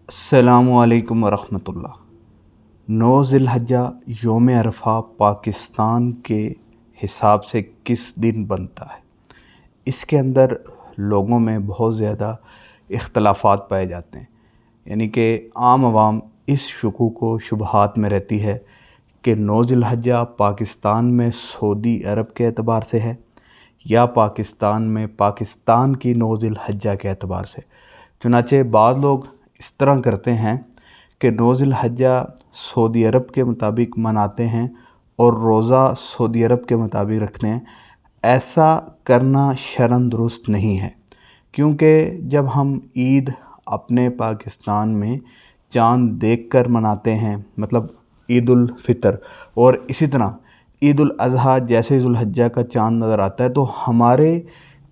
السلام علیکم ورحمۃ اللہ۔ 9 ذی الحجہ یوم عرفہ پاکستان کے حساب سے کس دن بنتا ہے؟ اس کے اندر لوگوں میں بہت زیادہ اختلافات پائے جاتے ہیں، یعنی کہ عام عوام اس شکوک و شبہات میں رہتی ہے کہ 9 ذی الحجہ پاکستان میں سعودی عرب کے اعتبار سے ہے یا پاکستان میں پاکستان کی 9 ذی الحجہ کے اعتبار سے۔ چنانچہ بعض لوگ اس طرح کرتے ہیں کہ 9 ذی الحجہ سعودی عرب کے مطابق مناتے ہیں اور روزہ سعودی عرب کے مطابق رکھتے ہیں۔ ایسا کرنا شرعاً درست نہیں ہے، کیونکہ جب ہم عید اپنے پاکستان میں چاند دیکھ کر مناتے ہیں، مطلب عید الفطر، اور اسی طرح عید الاضحیٰ جیسے ذی الحجہ کا چاند نظر آتا ہے، تو ہمارے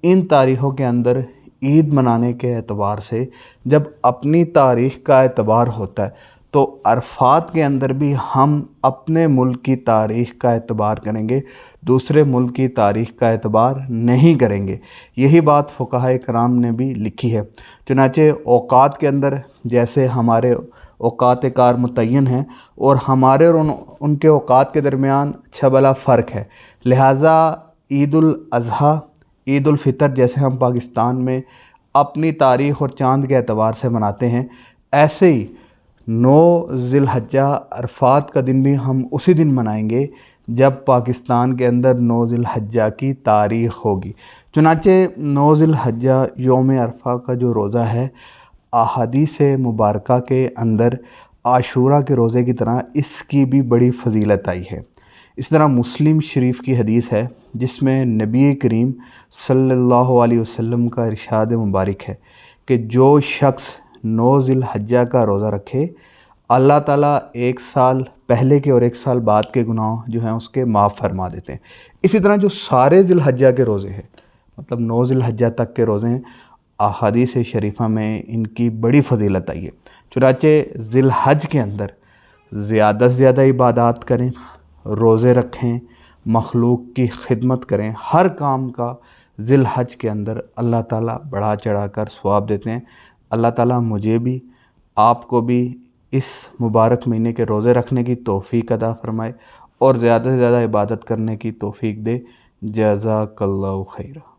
ان تاریخوں کے اندر عید منانے کے اعتبار سے جب اپنی تاریخ کا اعتبار ہوتا ہے تو عرفات کے اندر بھی ہم اپنے ملک کی تاریخ کا اعتبار کریں گے، دوسرے ملک کی تاریخ کا اعتبار نہیں کریں گے۔ یہی بات فقہائے کرام نے بھی لکھی ہے۔ چنانچہ اوقات کے اندر جیسے ہمارے اوقات کار متعین ہیں اور ہمارے اور ان کے اوقات کے درمیان اچھا بھلا فرق ہے، لہٰذا عید الاضحیٰ، عید الفطر جیسے ہم پاکستان میں اپنی تاریخ اور چاند کے اعتبار سے مناتے ہیں، ایسے ہی 9 ذی الحجہ عرفات کا دن بھی ہم اسی دن منائیں گے جب پاکستان کے اندر 9 ذی الحجہ کی تاریخ ہوگی۔ چنانچہ 9 ذی الحجہ یوم عرفہ کا جو روزہ ہے، احادیث مبارکہ کے اندر عاشوراء کے روزے کی طرح اس کی بھی بڑی فضیلت آئی ہے۔ اس طرح مسلم شریف کی حدیث ہے جس میں نبی کریم صلی اللہ علیہ وسلم کا ارشاد مبارک ہے کہ جو شخص 9 ذی الحجہ کا روزہ رکھے، اللہ تعالیٰ 1 سال پہلے کے اور 1 سال بعد کے گناہ جو ہیں اس کے معاف فرما دیتے ہیں۔ اسی طرح جو سارے ذی الحجہ کے روزے ہیں، مطلب 9 ذی الحجہ تک کے روزے ہیں، احادیث شریفہ میں ان کی بڑی فضیلت آئی ہے۔ چنانچہ ذی الحج کے اندر زیادہ سے زیادہ عبادات کریں، روزے رکھیں، مخلوق کی خدمت کریں، ہر کام کا ذی الحج کے اندر اللہ تعالیٰ بڑھا چڑھا کر ثواب دیتے ہیں۔ اللہ تعالیٰ مجھے بھی، آپ کو بھی اس مبارک مہینے کے روزے رکھنے کی توفیق عطا فرمائے اور زیادہ سے زیادہ عبادت کرنے کی توفیق دے۔ جزاک اللہ خیرہ۔